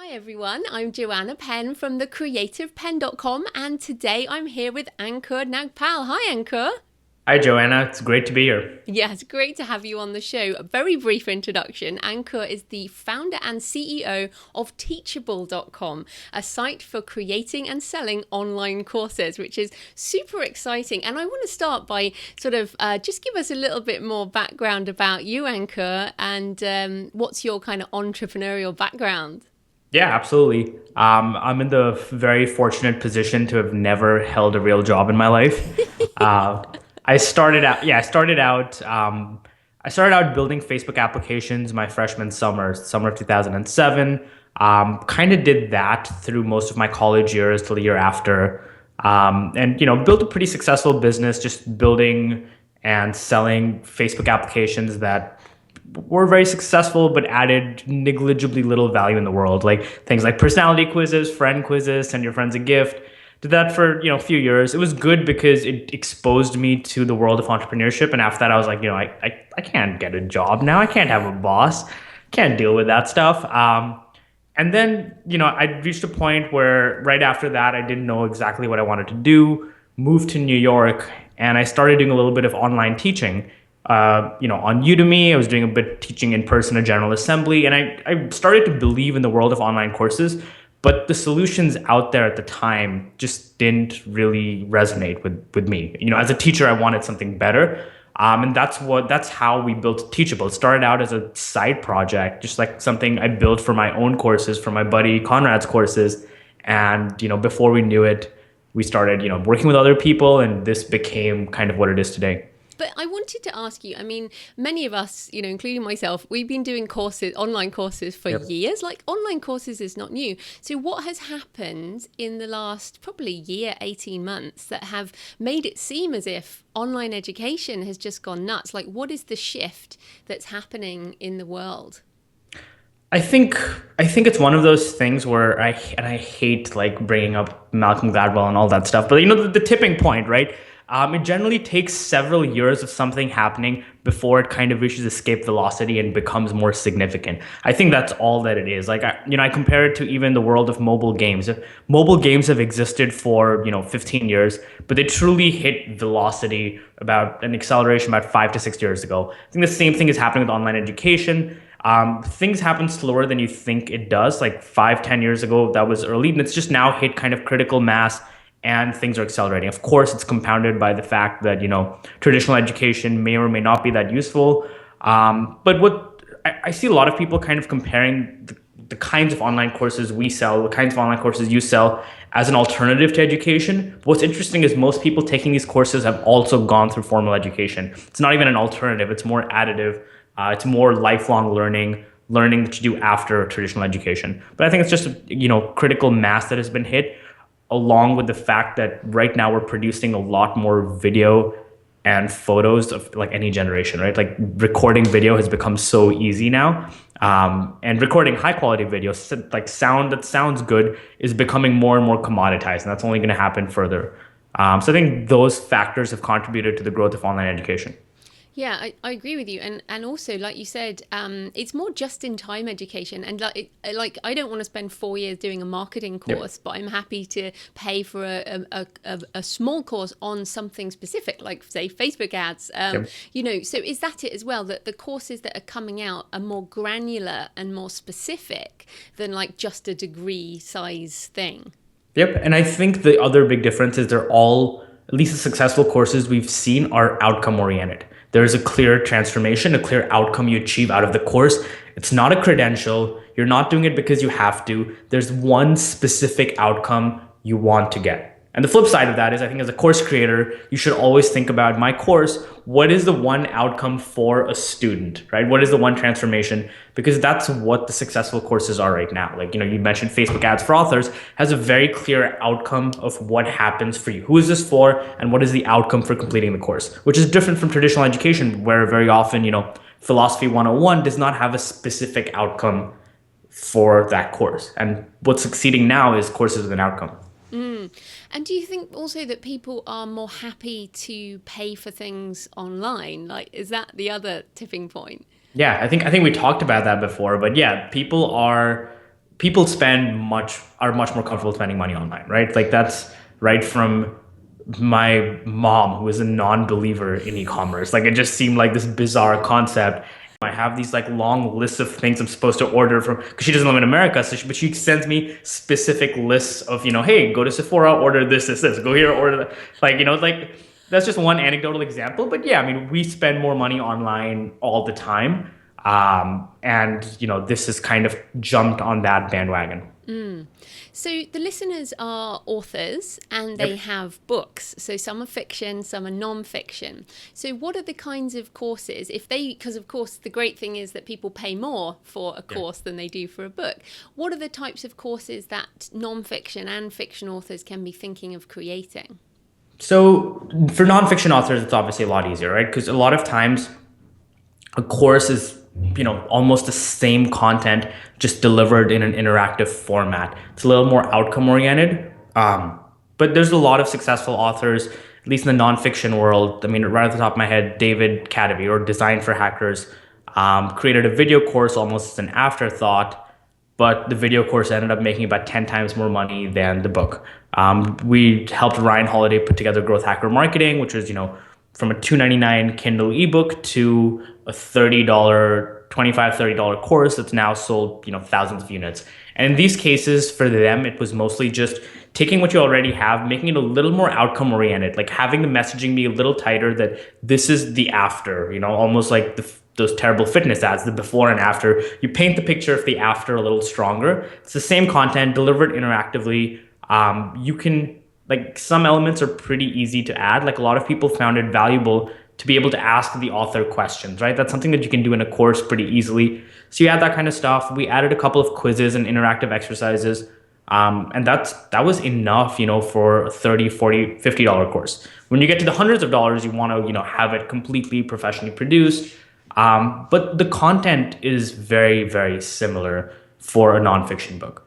Hi everyone, I'm Joanna Penn from thecreativepenn.com and today I'm here with Ankur Nagpal. Hi Ankur. Hi, Joanna. It's great to be here. Yeah, it's great to have you on the show. A very brief introduction. Ankur is the founder and CEO of Teachable.com, a site for creating and selling online courses, which is super exciting. And I want to start by sort of just give us a little bit more background about you, Ankur, and what's your kind of entrepreneurial background? Yeah, absolutely. I'm in the very fortunate position to have never held a real job in my life. Uh, I started out building Facebook applications my freshman summer of 2007. Kind of did that through most of my college years till the year after. And built a pretty successful business just building and selling Facebook applications that were very successful but added negligibly little value in the world, like things like personality quizzes, friend quizzes, send your friends a gift. Did that for a few years. It was good because it exposed me to the world of entrepreneurship, and after that I was like, I can't get a job now, I can't have a boss, can't deal with that stuff. And then I reached a point where right after that I didn't know exactly what I wanted to do, moved to New York, and I started doing a little bit of online teaching. On YouToMe, I was doing a bit of teaching in person at General Assembly, and I started to believe in the world of online courses, but the solutions out there at the time just didn't really resonate with me. As a teacher, I wanted something better. And that's how we built Teachable. It started out as a side project, just like something I built for my own courses, for my buddy Conrad's courses. And before we knew it, we started working with other people, and this became kind of what it is today. But I wanted to ask you, I mean, many of us, including myself, we've been doing courses, online courses for Yep. years. Like online courses is not new. So what has happened in the last probably year, 18 months that have made it seem as if online education has just gone nuts? Like what is the shift that's happening in the world? I think I think it's one of those things where I hate like bringing up Malcolm Gladwell and all that stuff, but the tipping point, right? It generally takes several years of something happening before it kind of reaches escape velocity and becomes more significant. I think that's all that it is. Like I compare it to even the world of mobile games. Mobile games have existed for 15 years, but they truly hit velocity about an acceleration about 5 to 6 years ago. I think the same thing is happening with online education. Things happen slower than you think it does. Like 5, 10 years ago, that was early, and it's just now hit kind of critical mass, and things are accelerating. Of course, it's compounded by the fact that traditional education may or may not be that useful. But what I see a lot of people kind of comparing the kinds of online courses we sell, the kinds of online courses you sell, as an alternative to education. What's interesting is most people taking these courses have also gone through formal education. It's not even an alternative; it's more additive. It's more lifelong learning that you do after traditional education. But I think it's just critical mass that has been hit, along with the fact that right now we're producing a lot more video and photos of like any generation, right? Like recording video has become so easy now. And recording high quality video, like sound that sounds good, is becoming more and more commoditized, and that's only going to happen further. So I think those factors have contributed to the growth of online education. Yeah, I agree with you, and also like you said, it's more just in time education, and like I don't want to spend 4 years doing a marketing Yep. course, but I'm happy to pay for a small course on something specific, like say Facebook ads. Yep. So is that it as well? That the courses that are coming out are more granular and more specific than like just a degree size thing. Yep. And I think the other big difference is they're all, at least the successful courses we've seen, are outcome oriented. There is a clear transformation, a clear outcome you achieve out of the course. It's not a credential. You're not doing it because you have to. There's one specific outcome you want to get. And the flip side of that is, I think as a course creator, you should always think about my course. What is the one outcome for a student, right? What is the one transformation? Because that's what the successful courses are right now. Like, you mentioned Facebook ads for authors has a very clear outcome of what happens for you. Who is this for? And what is the outcome for completing the course? Which is different from traditional education, where very often, philosophy 101 does not have a specific outcome for that course. And what's succeeding now is courses with an outcome. And do you think also that people are more happy to pay for things online? Like, is that the other tipping point? Yeah, I think we talked about that before, but yeah, people are people are much more comfortable spending money online, right? Like that's right from my mom, who is a non-believer in e-commerce. Like it just seemed like this bizarre concept. I have these like long lists of things I'm supposed to order from, because she doesn't live in America. But she sends me specific lists of, hey, go to Sephora, order this, go here, order that. Like that's just one anecdotal example. But yeah, I mean, we spend more money online all the time. And this has kind of jumped on that bandwagon. So the listeners are authors and they have books. So some are fiction, some are non-fiction. So what are the kinds of courses, because of course the great thing is that people pay more for a course than they do for a book. What are the types of courses that non-fiction and fiction authors can be thinking of creating? So for non-fiction authors, it's obviously a lot easier, right? Because a lot of times a course is almost the same content, just delivered in an interactive format. It's a little more outcome oriented. But there's a lot of successful authors, at least in the nonfiction world. I mean, right off the top of my head, David Cadavy, or Design for Hackers, created a video course almost as an afterthought, but the video course ended up making about 10 times more money than the book. We helped Ryan Holiday put together Growth Hacker Marketing, which was, from a $2.99 Kindle ebook to a $30, $25-$30 course that's now sold, thousands of units. And in these cases, for them, it was mostly just taking what you already have, making it a little more outcome oriented, like having the messaging be a little tighter, that this is the after, almost like those terrible fitness ads, the before and after. You paint the picture of the after a little stronger. It's the same content delivered interactively. You can, like, some elements are pretty easy to add. Like, a lot of people found it valuable to be able to ask the author questions, right? That's something that you can do in a course pretty easily. So you add that kind of stuff. We added a couple of quizzes and interactive exercises. And that was enough, for a $30, $40, $50 course. When you get to the hundreds of dollars, you want to, have it completely professionally produced. But the content is very, very similar for a nonfiction book.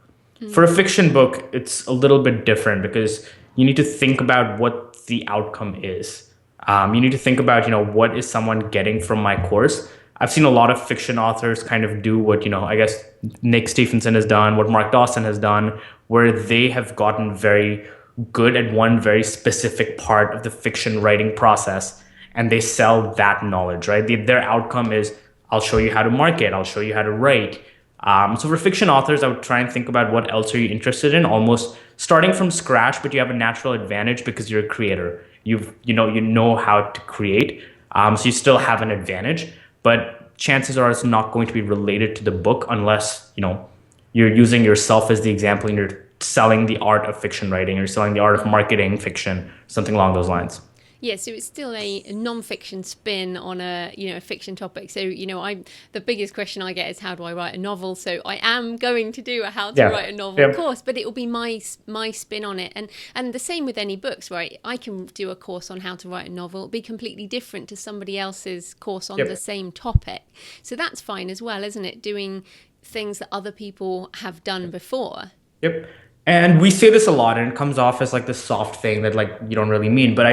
For a fiction book, it's a little bit different, because you need to think about what the outcome is. You need to think about, what is someone getting from my course? I've seen a lot of fiction authors kind of do what, I guess Nick Stephenson has done, what Mark Dawson has done, where they have gotten very good at one very specific part of the fiction writing process, and they sell that knowledge, right? Their outcome is, I'll show you how to market, I'll show you how to write. So for fiction authors, I would try and think about what else are you interested in, almost starting from scratch, but you have a natural advantage because you're a creator. You know how to create, so you still have an advantage. But chances are it's not going to be related to the book unless you're using yourself as the example and you're selling the art of fiction writing, or selling the art of marketing fiction, something along those lines. Yeah, so it's still a non-fiction spin on a fiction topic. So the biggest question I get is, how do I write a novel? So I am going to do a how to write a novel course, but it will be my spin on it. And the same with any books, right? I can do a course on how to write a novel. It'll be completely different to somebody else's course on the same topic. So that's fine as well, isn't it? Doing things that other people have done before. Yep. And we say this a lot, and it comes off as like this soft thing that like you don't really mean, but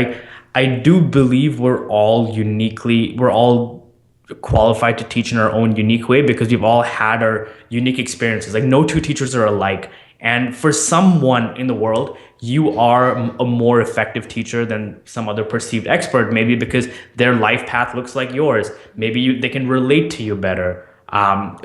I do believe we're all qualified to teach in our own unique way, because we've all had our unique experiences. Like, no two teachers are alike. And for someone in the world, you are a more effective teacher than some other perceived expert, maybe because their life path looks like yours. Maybe they can relate to you better.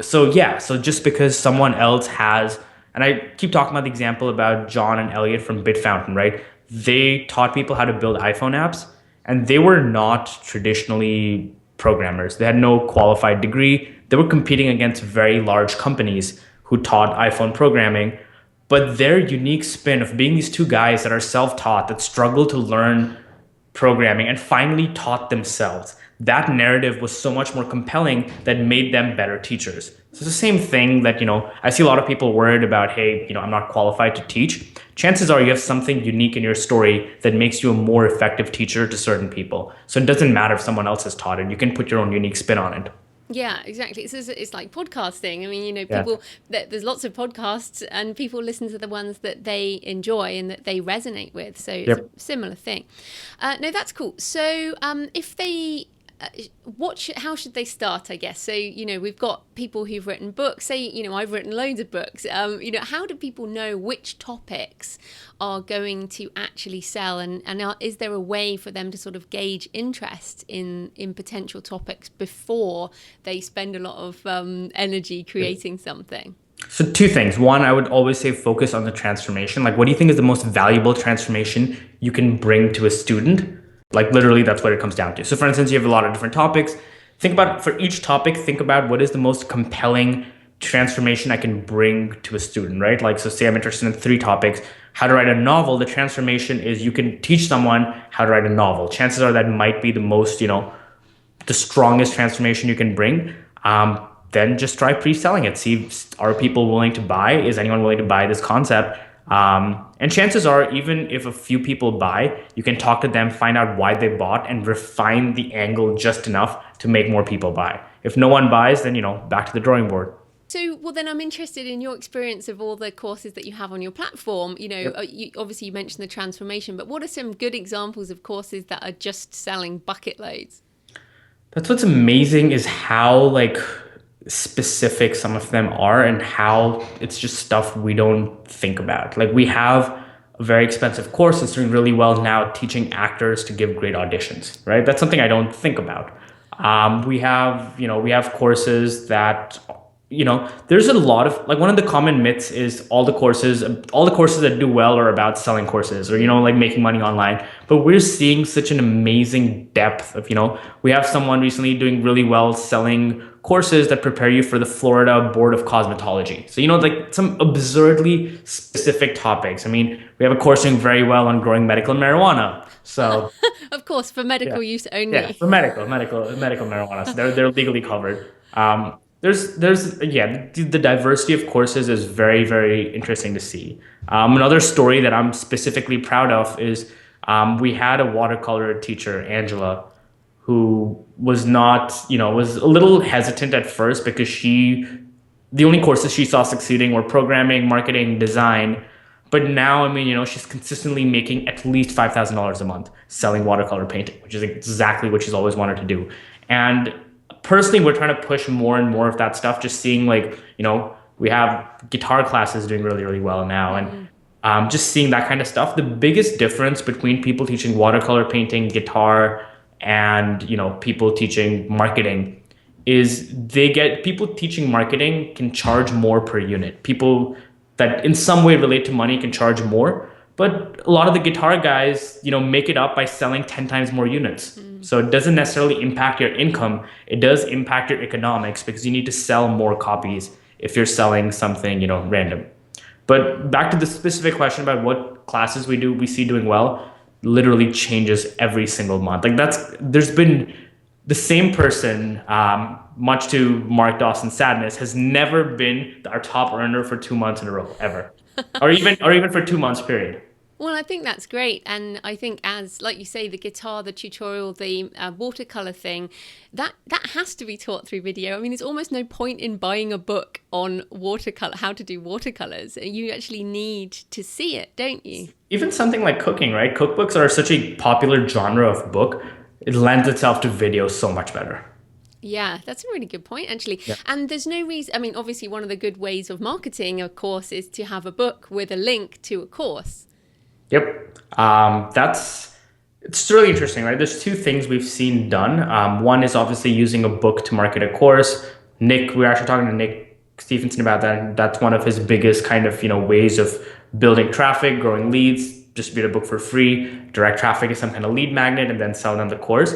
So just because someone else has, and I keep talking about the example about John and Elliot from BitFountain, right? They taught people how to build iPhone apps, and they were not traditionally programmers. They had no qualified degree. They were competing against very large companies who taught iPhone programming. But their unique spin of being these two guys that are self-taught, that struggle to learn programming and finally taught themselves, that narrative was so much more compelling that made them better teachers. So it's the same thing that, I see a lot of people worried about, hey, I'm not qualified to teach. Chances are you have something unique in your story that makes you a more effective teacher to certain people. So it doesn't matter if someone else has taught it. You can put your own unique spin on it. Yeah, exactly. It's like podcasting. I mean, people, there's lots of podcasts, and people listen to the ones that they enjoy and that they resonate with. So it's a similar thing. No, that's cool. So if they how should they start, I guess? So, we've got people who've written books. Say, I've written loads of books. How do people know which topics are going to actually sell? And is there a way for them to sort of gauge interest in potential topics before they spend a lot of energy creating something? So two things. One, I would always say focus on the transformation. Like, what do you think is the most valuable transformation you can bring to a student? Like, literally, that's what it comes down to. So for instance, you have a lot of different topics. Think about, for each topic, think about what is the most compelling transformation I can bring to a student, right? Like, so say I'm interested in 3 topics. How to write a novel. The transformation is you can teach someone how to write a novel. Chances are that might be the most, the strongest transformation you can bring. Then just try pre-selling it. See, are people willing to buy? Is anyone willing to buy this concept? And chances are, even if a few people buy, you can talk to them, find out why they bought, and refine the angle just enough to make more people buy. If no one buys, then, back to the drawing board. So, well, then I'm interested in your experience of all the courses that you have on your platform. Yep. Obviously you mentioned the transformation, but what are some good examples of courses that are just selling bucket loads? That's what's amazing, is how specific some of them are, and how it's just stuff we don't think about. Like, we have a very expensive course that's doing really well now, teaching actors to give great auditions, right? That's something I don't think about. We have courses that, there's a lot of, one of the common myths is all the courses that do well are about selling courses, or, making money online. But we're seeing such an amazing depth of, we have someone recently doing really well selling courses that prepare you for the Florida Board of Cosmetology. So, some absurdly specific topics. I mean, we have a course doing very well on growing medical marijuana. So, of course, for medical use only. Yeah, for medical marijuana. So they're legally covered. The diversity of courses is very, very interesting to see. Another story that I'm specifically proud of is we had a watercolor teacher, Angela, who was was a little hesitant at first because the only courses she saw succeeding were programming, marketing, design. But now, she's consistently making at least $5,000 a month selling watercolor painting, which is exactly what she's always wanted to do. And personally, we're trying to push more and more of that stuff, just seeing we have guitar classes doing really, really well now. And just seeing that kind of stuff. The biggest difference between people teaching watercolor painting, guitar, and people teaching marketing is people teaching marketing can charge more per unit. People that in some way relate to money can charge more, but a lot of the guitar guys, make it up by selling 10 times more units. So it doesn't necessarily impact your income. It does impact your economics because you need to sell more copies if you're selling something, random. But back to the specific question about what classes we see doing well, literally changes every single month. There's been the same person, much to Mark Dawson's sadness, has never been our top earner for 2 months in a row, ever. or even for 2 months period. Well, I think that's great. And I think, as like you say, the guitar, the tutorial, the watercolor thing, that has to be taught through video. I mean, there's almost no point in buying a book on watercolor, how to do watercolors. You actually need to see it, don't you? Even something like cooking, right? Cookbooks are such a popular genre of book. It lends itself to video so much better. Yeah, that's a really good point, actually. Yeah. And there's no reason, obviously one of the good ways of marketing a course is to have a book with a link to a course. Yep. It's really interesting, right? There's 2 things we've seen done. One is obviously using a book to market a course. We're actually talking to Nick Stephenson about that. That's one of his biggest kind of, ways of building traffic, growing leads, distribute a book for free, direct traffic as some kind of lead magnet, and then sell them the course.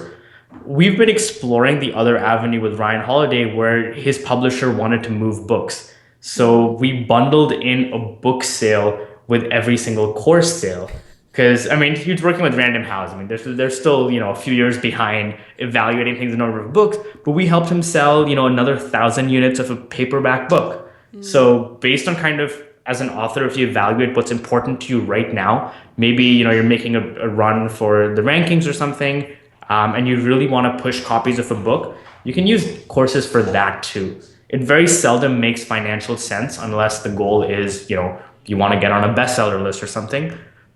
We've been exploring the other avenue with Ryan Holiday, where his publisher wanted to move books. So we bundled in a book sale with every single course sale. Because, he was working with Random House. They're still, a few years behind evaluating things in order of books, but we helped him sell, another 1,000 units of a paperback book. So based on kind of, as an author, if you evaluate what's important to you right now, maybe, you're making a run for the rankings or something, and you really want to push copies of a book, you can use courses for that too. It very seldom makes financial sense unless the goal is, you want to get on a bestseller list or something.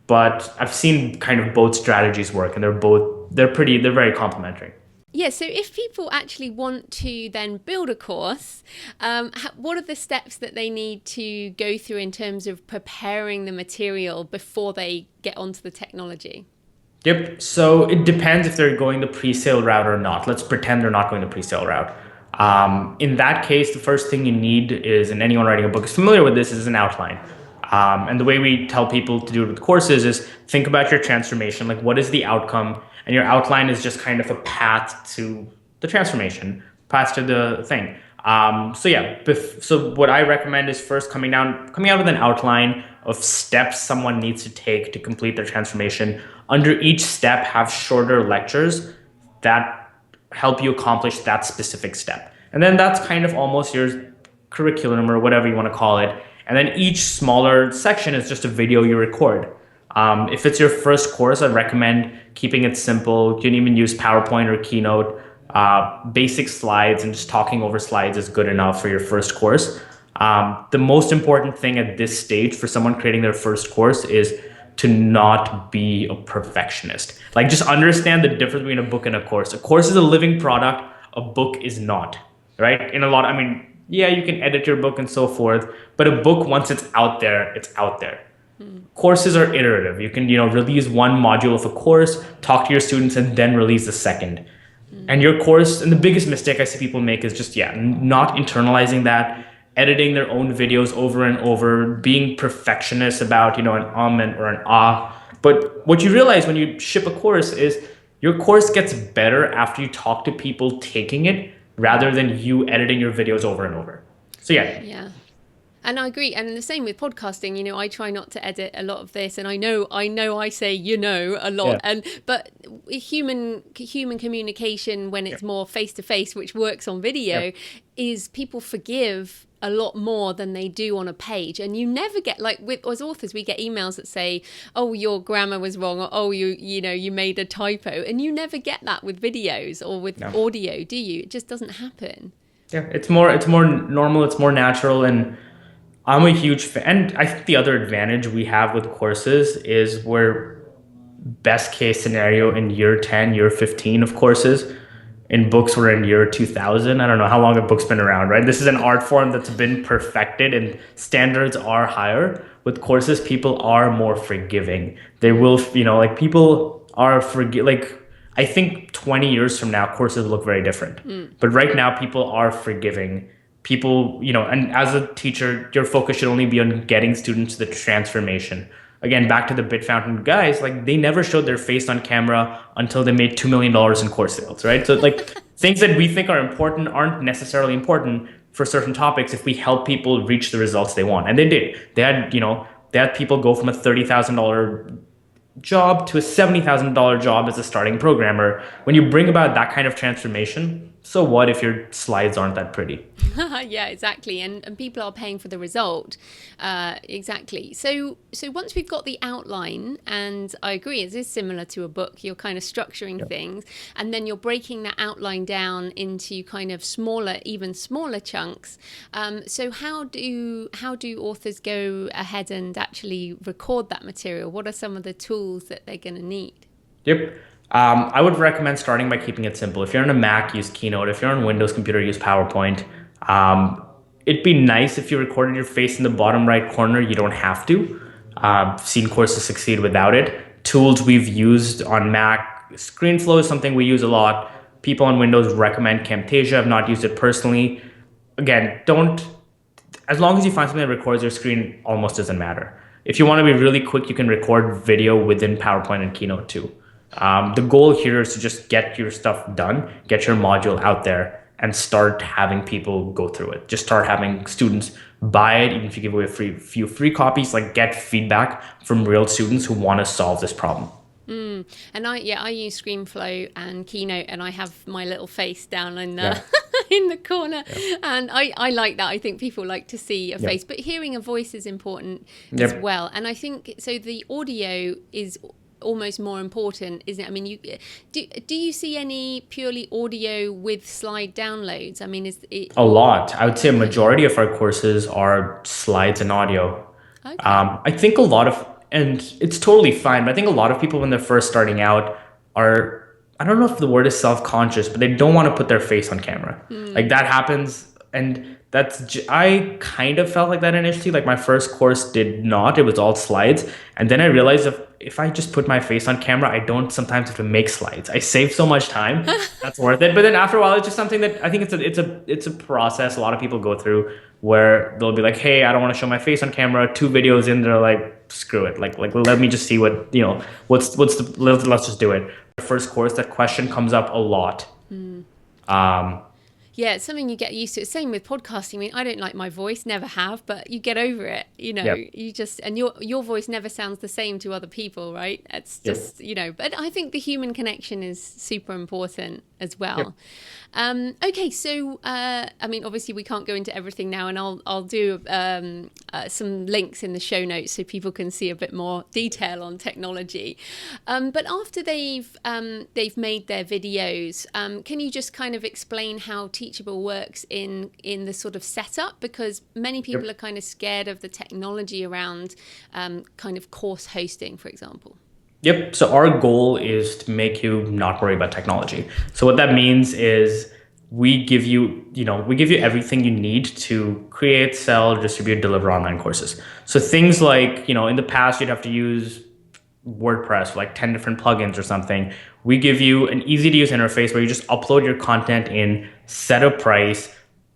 But I've seen kind of both strategies work, and they're very complementary. Yeah, so if people actually want to then build a course, what are the steps that they need to go through in terms of preparing the material before they get onto the technology? Yep. So it depends if they're going the pre-sale route or not. Let's pretend they're not going the pre-sale route. In that case, the first thing you need is, and anyone writing a book is familiar with this, is an outline. And the way we tell people to do it with courses is think about your transformation, like what is the outcome, and your outline is just kind of a path to the transformation, path to the thing. So yeah, so what I recommend is first coming out with an outline of steps someone needs to take to complete their transformation. Under each step, have shorter lectures that help you accomplish that specific step. And then that's kind of almost your curriculum or whatever you want to call it. And then each smaller section is just a video you record. If it's your first course, I'd recommend keeping it simple. You can even use PowerPoint or Keynote. Basic slides and just talking over slides is good enough for your first course. The most important thing at this stage for someone creating their first course is to not be a perfectionist. Like, just understand the difference between a book and a course. A course is a living product. A book is not, right? I mean, yeah, you can edit your book and so forth, but a book, once it's out there, it's out there. Courses are iterative. You can, release one module of a course, talk to your students, and then release the second. And your course, and the biggest mistake I see people make is just, not internalizing that, editing their own videos over and over, being perfectionist about, an or an ah. But what you realize when you ship a course is your course gets better after you talk to people taking it rather than you editing your videos over and over. So Yeah. And I agree. And the same with podcasting. I try not to edit a lot of this, and I know I say a lot. Yeah. But human communication, when it's more face to face, which works on video, is people forgive a lot more than they do on a page. And you never get, like, as authors, we get emails that say, "Oh, your grammar was wrong," or "Oh, you made a typo," and you never get that with videos or with audio, do you? It just doesn't happen. Yeah, it's more normal, it's more natural, and I'm a huge fan. And I think the other advantage we have with courses is we're best case scenario in year 10, year 15 of courses. In books, we're in year 2000. I don't know how long a book's been around, right? This is an art form that's been perfected and standards are higher. With courses, people are more forgiving. They will, people are I think 20 years from now, courses look very different. But right now, people are forgiving. People, and as a teacher, your focus should only be on getting students to the transformation. Again, back to the Bitfountain guys, like, they never showed their face on camera until they made $2 million in course sales, right? So, like, things that we think are important aren't necessarily important for certain topics if we help people reach the results they want. And they did. They had people go from a $30,000 job to a $70,000 job as a starting programmer. When you bring about that kind of transformation, so what if your slides aren't that pretty? Yeah, exactly. And people are paying for the result. Exactly. So once we've got the outline, and I agree, it is similar to a book, you're kind of structuring things, and then you're breaking that outline down into kind of even smaller chunks. So how do authors go ahead and actually record that material? What are some of the tools that they're going to need? Yep. I would recommend starting by keeping it simple. If you're on a Mac, use Keynote. If you're on Windows computer, use PowerPoint. It'd be nice if you recorded your face in the bottom right corner. You don't have to. I've seen courses succeed without it. Tools we've used on Mac, ScreenFlow is something we use a lot. People on Windows recommend Camtasia. I've not used it personally. Again, as long as you find something that records your screen, almost doesn't matter. If you want to be really quick, you can record video within PowerPoint and Keynote too. The goal here is to just get your stuff done, get your module out there, and start having people go through it. Just start having students buy it, even if you give away a few free copies, like, get feedback from real students who want to solve this problem. And I use ScreenFlow and Keynote, and I have my little face down in the in the corner, and I like that. I think people like to see a face, but hearing a voice is important as well. And I think so. The audio is almost more important, isn't it? I mean, do you see any purely audio with slide downloads? I mean, is it a lot? I would say a majority of our courses are slides and audio. Okay. I think a lot of, and it's totally fine, but I think a lot of people when they're first starting out I don't know if the word is self-conscious, but they don't want to put their face on camera. Like that happens, and I kind of felt like that initially. Like my first course did not; it was all slides, and then I realized if I just put my face on camera, I don't sometimes have to make slides. I save so much time. That's worth it. But then after a while, it's just something that I think it's a process a lot of people go through where they'll be like, hey, I don't want to show my face on camera. 2 videos in, they're like, screw it. Like let me just see what what's the let's just do it. First course, that question comes up a lot. Um, Yeah, it's something you get used to. Same with podcasting. I mean, I don't like my voice, never have, but you get over it. Yep. You just, and your voice never sounds the same to other people, right? It's just, but I think the human connection is super important as well. Yep. Okay, so I mean, obviously we can't go into everything now, and I'll do some links in the show notes so people can see a bit more detail on technology. But after they've made their videos, can you just kind of explain how Teachable works in the sort of setup? Because many people are kind of scared of the technology around kind of course hosting, for example. Yep. So our goal is to make you not worry about technology. So what that means is we give you everything you need to create, sell, distribute, deliver online courses. So things like, in the past you'd have to use WordPress, like 10 different plugins or something. We give you an easy to use interface where you just upload your content in, set a price,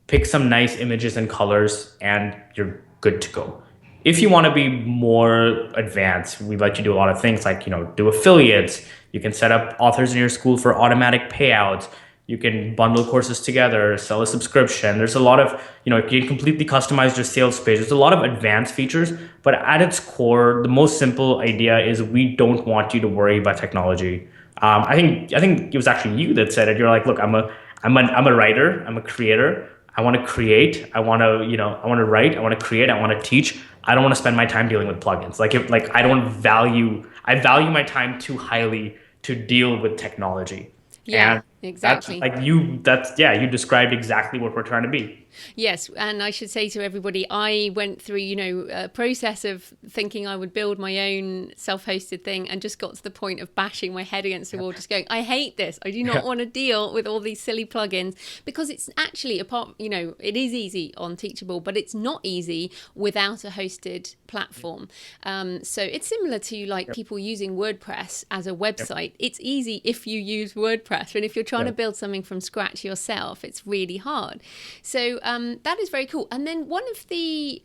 pick some nice images and colors, and you're good to go. If you want to be more advanced, we let you do a lot of things like, do affiliates. You can set up authors in your school for automatic payouts. You can bundle courses together, sell a subscription. There's a lot of, you can completely customize your sales page. There's a lot of advanced features, but at its core, the most simple idea is we don't want you to worry about technology. I think it was actually you that said it. You're like, look, I'm a writer, I'm a creator. I want to create. I want to write. I want to create. I want to teach. I don't want to spend my time dealing with plugins. I value my time too highly to deal with technology. Yeah, and exactly. you described exactly what we're trying to be. Yes, and I should say to everybody, I went through, a process of thinking I would build my own self-hosted thing and just got to the point of bashing my head against the wall, just going, I hate this. I do not want to deal with all these silly plugins, because it's actually it is easy on Teachable, but it's not easy without a hosted platform. So it's similar to people using WordPress as a website. It's easy if you use WordPress, and if you're trying to build something from scratch yourself, it's really hard. So that is very cool. And then one of the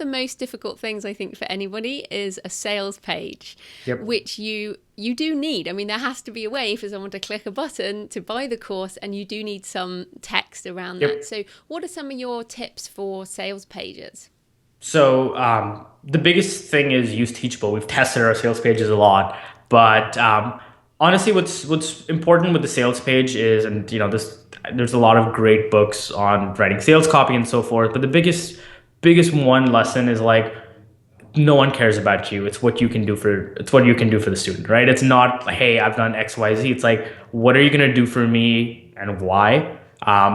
most difficult things I think for anybody is a sales page, which you do need. I mean, there has to be a way for someone to click a button to buy the course, and you do need some text around that. So what are some of your tips for sales pages? So the biggest thing is use Teachable. We've tested our sales pages a lot, but honestly, what's important with the sales page is, and there's a lot of great books on writing sales copy and so forth, but the biggest one lesson is no one cares about you. It's what you can do for the student, right? It's not, hey, I've done XYZ. It's like, what are you going to do for me and why?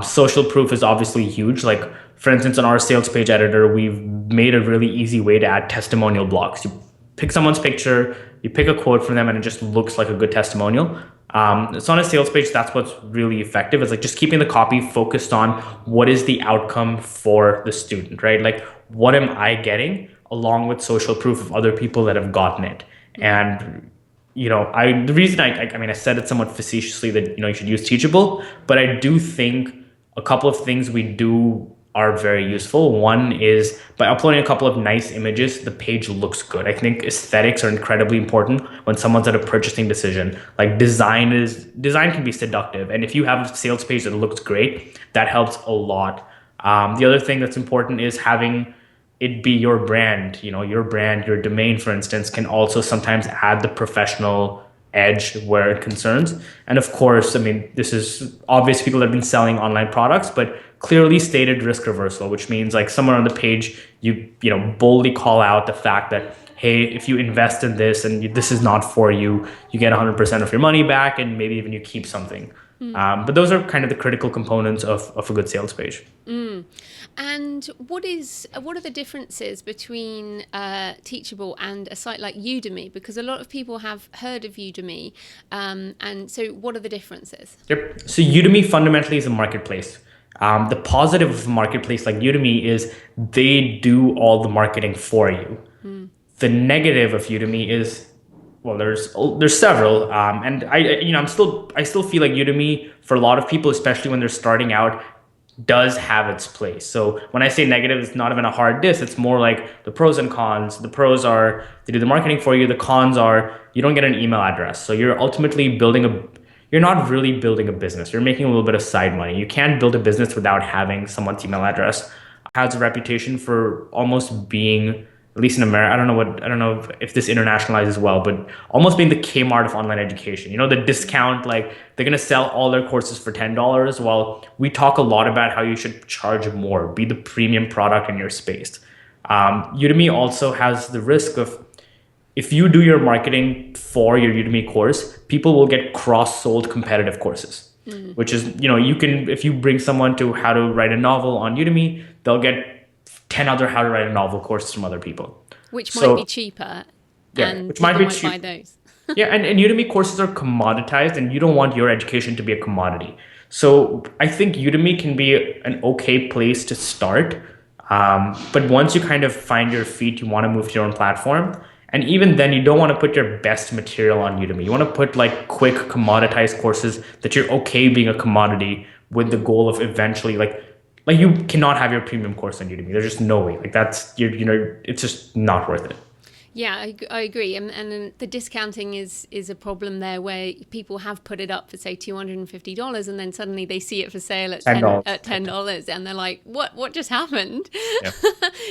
Social proof is obviously huge. Like, for instance, on our sales page editor, we've made a really easy way to add testimonial blocks. You pick someone's picture, you pick a quote from them, and it just looks like a good testimonial. It's on a sales page. That's what's really effective. It's like just keeping the copy focused on what is the outcome for the student, right? Like, what am I getting, along with social proof of other people that have gotten it. And the reason I said it somewhat facetiously that you should use Teachable, but I do think a couple of things we do are very useful. One is by uploading a couple of nice images, the page looks good. I think aesthetics are incredibly important when someone's at a purchasing decision. Like, design can be seductive, and if you have a sales page that looks great, that helps a lot. The other thing that's important is having it be your brand. Your domain, for instance, can also sometimes add the professional edge where it concerns. And of course, this is obvious, people have been selling online products, but clearly stated risk reversal, which means somewhere on the page, you boldly call out the fact that, hey, if you invest in this and this is not for you, you get 100% of your money back, and maybe even you keep something. But those are kind of the critical components of a good sales page. And what are the differences between Teachable and a site like Udemy? Because a lot of people have heard of Udemy, and so what are the differences? Yep. So Udemy fundamentally is a marketplace. The positive of a marketplace like Udemy is they do all the marketing for you. The negative of Udemy is, well, there's several, and I still feel like Udemy for a lot of people, especially when they're starting out, does have its place. So when I say negative, it's not even a hard diss. It's more like the pros and cons. The pros are they do the marketing for you. The cons are you don't get an email address. So you're not really building a business. You're making a little bit of side money. You can't build a business without having someone's email address. It has a reputation for almost being, at least in America, I don't know if this internationalizes well, but almost being the Kmart of online education. You know, the discount, like they're going to sell all their courses for $10. Well, we talk a lot about how you should charge more, be the premium product in your space. Udemy also has the risk of, if you do your marketing for your Udemy course, people will get cross-sold competitive courses, which is, you can, if you bring someone to how to write a novel on Udemy, they'll get 10 other how to write a novel courses from other people. Which might be cheaper, and which people might be might cheap. buy those. Yeah, and Udemy courses are commoditized, and you don't want your education to be a commodity. So I think Udemy can be an okay place to start. But once you kind of find your feet, you want to move to your own platform. And even then, you don't want to put your best material on Udemy. You want to put like quick commoditized courses that you're okay being a commodity with the goal of eventually like you cannot have your premium course on Udemy. There's just no way. Like it's just not worth it. Yeah, I agree. And the discounting is a problem there, where people have put it up for, say, $250, and then suddenly they see it for sale at $10, and they're like, what just happened? Yeah.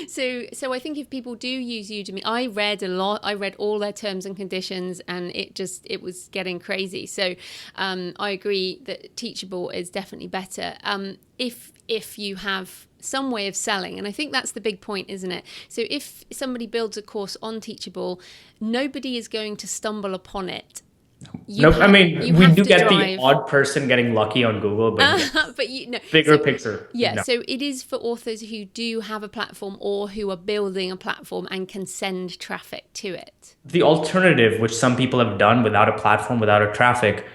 So I think if people do use Udemy, I read a lot. I read all their terms and conditions, and it was getting crazy. So I agree that Teachable is definitely better. If you have some way of selling, and I think that's the big point, isn't it? So if somebody builds a course on Teachable, nobody is going to stumble upon it. We do get the odd person getting lucky on Google, but bigger picture. Yeah, no. So it is for authors who do have a platform or who are building a platform and can send traffic to it. The alternative, which some people have done without a platform, without a traffic,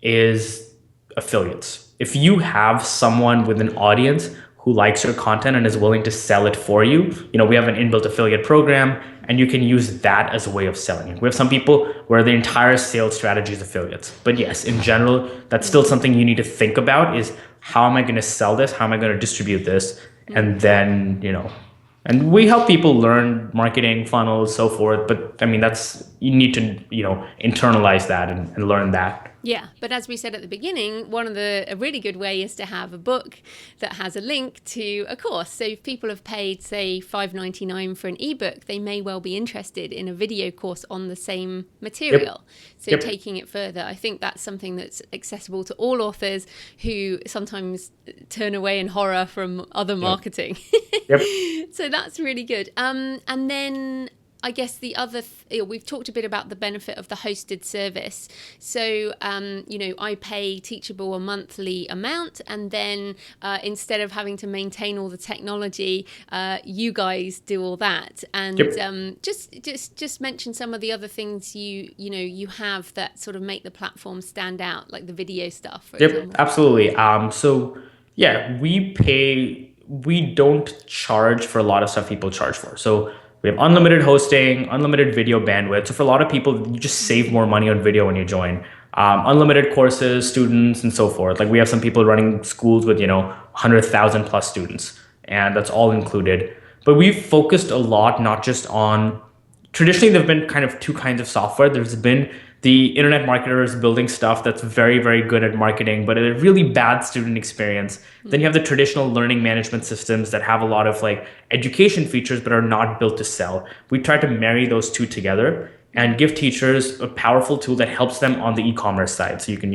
is affiliates. If you have someone with an audience who likes your content and is willing to sell it for you, we have an inbuilt affiliate program, and you can use that as a way of selling it. We have some people where the entire sales strategy is affiliates. But yes, in general, that's still something you need to think about is, how am I going to sell this? How am I going to distribute this? And then, and we help people learn marketing, funnels, so forth. But you need to, internalize that and learn that. Yeah, but as we said at the beginning, a really good way is to have a book that has a link to a course. So if people have paid, say, $5.99 for an ebook, they may well be interested in a video course on the same material. Yep. So taking it further, I think that's something that's accessible to all authors who sometimes turn away in horror from other marketing. Yep. So that's really good. And then I guess the other, we've talked a bit about the benefit of the hosted service. So, I pay Teachable a monthly amount, and then instead of having to maintain all the technology, you guys do all that. And just mention some of the other things you have that sort of make the platform stand out, like the video stuff. For example. Absolutely. We don't charge for a lot of stuff people charge for. So we have unlimited hosting, unlimited video bandwidth. So for a lot of people, you just save more money on video when you join. Unlimited courses, students, and so forth. Like we have some people running schools with, 100,000 plus students, and that's all included. But we've focused a lot, not just on, traditionally there've been kind of two kinds of software. There's been the internet marketers building stuff that's very, very good at marketing, but a really bad student experience. Then you have the traditional learning management systems that have a lot of like education features, but are not built to sell. We try to marry those two together and give teachers a powerful tool that helps them on the e-commerce side. So you can,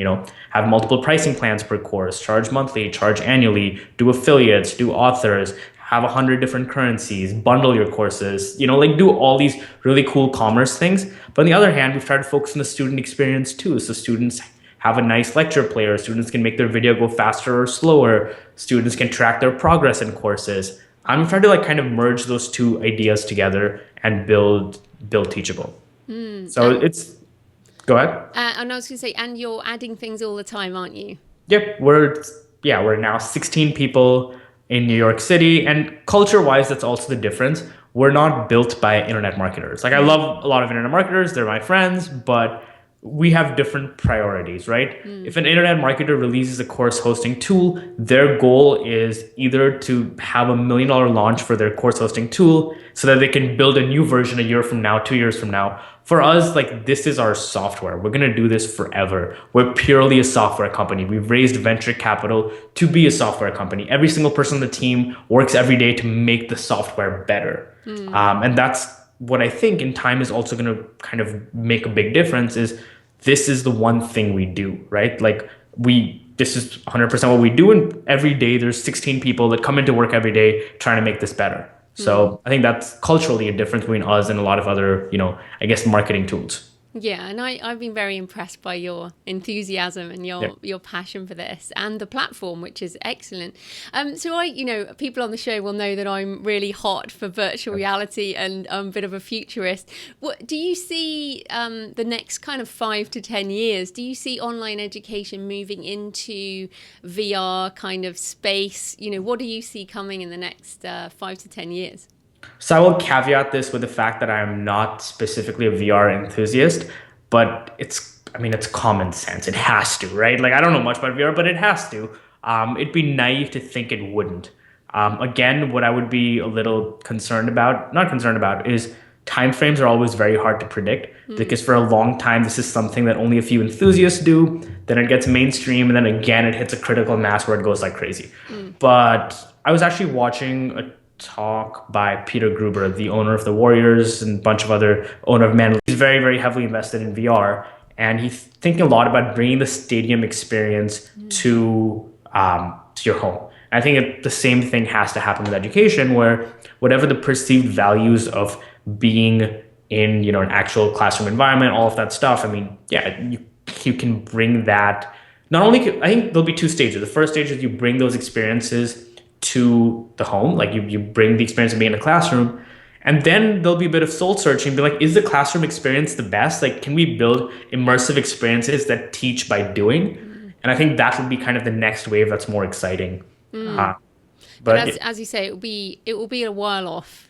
have multiple pricing plans per course, charge monthly, charge annually, do affiliates, do authors, have 100 different currencies, bundle your courses, do all these really cool commerce things. But on the other hand, we've tried to focus on the student experience too. So students have a nice lecture player. Students can make their video go faster or slower. Students can track their progress in courses. I'm trying to like kind of merge those two ideas together and build Teachable. So it's go ahead. And I was going to say, and you're adding things all the time, aren't you? Yep, we're now 16 people in New York City, and culture-wise, that's also the difference. We're not built by internet marketers. Like I love a lot of internet marketers; they're my friends, but we have different priorities, right? If an internet marketer releases a course hosting tool, their goal is either to have $1 million launch for their course hosting tool so that they can build a new version a year from now, 2 years from now. For us, like this is our software. We're going to do this forever. We're purely a software company. We've raised venture capital to be a software company. Every single person on the team works every day to make the software better. And that's what I think in time is also going to kind of make a big difference is this is the one thing we do, right? Like this is 100% what we do. And every day there's 16 people that come into work every day trying to make this better. So I think that's culturally a difference between us and a lot of other, I guess, marketing tools. Yeah, and I've been very impressed by your enthusiasm and your passion for this and the platform, which is excellent. So people on the show will know that I'm really hot for virtual reality and I'm a bit of a futurist. What do you see the next kind of 5 to 10 years? Do you see online education moving into VR kind of space? What do you see coming in the next 5 to 10 years? So I will caveat this with the fact that I'm not specifically a VR enthusiast, but it's common sense. It has to, right? Like I don't know much about VR, but it has to. It'd be naive to think it wouldn't. Again, what I would be a little not concerned about, is timeframes are always very hard to predict because for a long time, this is something that only a few enthusiasts do. Then it gets mainstream, and then again, it hits a critical mass where it goes like crazy. But I was actually watching a talk by Peter Gruber, the owner of the Warriors and a bunch of other owner of Men. He's very, very heavily invested in VR, and he's thinking a lot about bringing the stadium experience to your home. And I think the same thing has to happen with education, where whatever the perceived values of being in an actual classroom environment, all of that stuff. You can bring that. Not only I think there'll be two stages. The first stage is you bring those experiences to the home, like you bring the experience of being in a classroom, and then there'll be a bit of soul searching, be like, is the classroom experience the best? Like, can we build immersive experiences that teach by doing? And I think that would be kind of the next wave that's more exciting. But as you say, it will be a while off.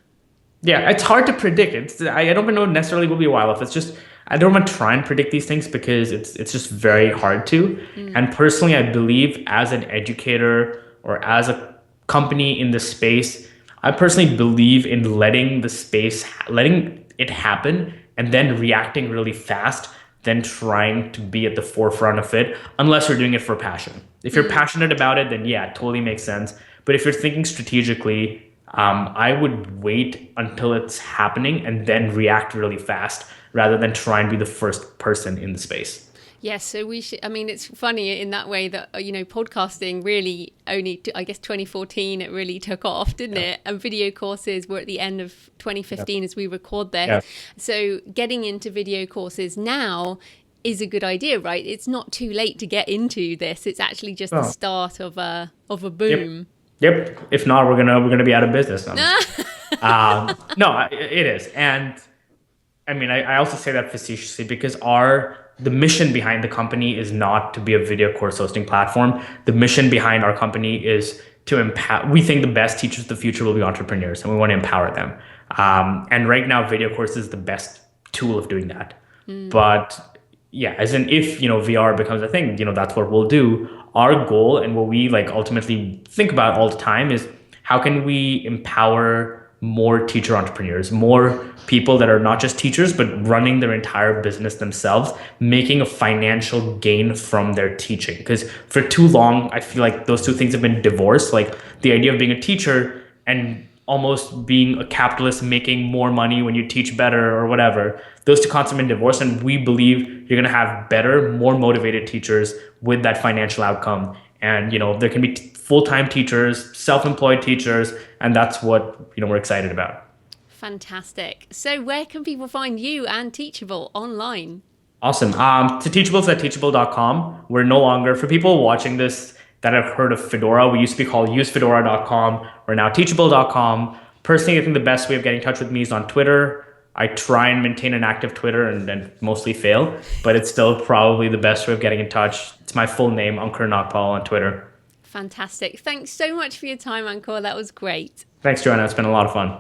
Yeah, it's hard to predict. I don't know necessarily will be a while off. It's just I don't want to try and predict these things because it's just very hard to. And personally, I believe as an educator or as a company in the space, I personally believe in letting it happen and then reacting really fast than trying to be at the forefront of it, unless you're doing it for passion. If you're passionate about it, then yeah, it totally makes sense. But if you're thinking strategically, I would wait until it's happening and then react really fast rather than try and be the first person in the space. Yes, so we should. It's funny in that way that podcasting really only, I guess, 2014 it really took off, didn't it? And video courses were at the end of 2015 as we record this. Yeah. So getting into video courses now is a good idea, right? It's not too late to get into this. It's actually just the start of a boom. Yep. If not, we're gonna be out of business. No, it is, and I also say that facetiously because the mission behind the company is not to be a video course hosting platform. The mission behind our company is to empower. We think the best teachers of the future will be entrepreneurs, and we want to empower them. And right now, video course is the best tool of doing that. But yeah, as in if VR becomes a thing, that's what we'll do. Our goal and what we ultimately think about all the time is how can we empower more teacher entrepreneurs, more people that are not just teachers, but running their entire business themselves, making a financial gain from their teaching. Because for too long, I feel like those two things have been divorced. Like the idea of being a teacher and almost being a capitalist, making more money when you teach better or whatever. Those two concepts have been divorced. And we believe you're going to have better, more motivated teachers with that financial outcome. And, there can be full-time teachers, self-employed teachers, and that's what, we're excited about. Fantastic. So where can people find you and Teachable online? Awesome. To Teachables at teachable.com. We're no longer, for people watching this that have heard of Fedora, we used to be called usefedora.com. We're now teachable.com. Personally, I think the best way of getting in touch with me is on Twitter. I try and maintain an active Twitter and mostly fail, but it's still probably the best way of getting in touch. It's my full name, Ankur Nagpal on Twitter. Fantastic. Thanks so much for your time, Ankur. That was great. Thanks, Joanna. It's been a lot of fun.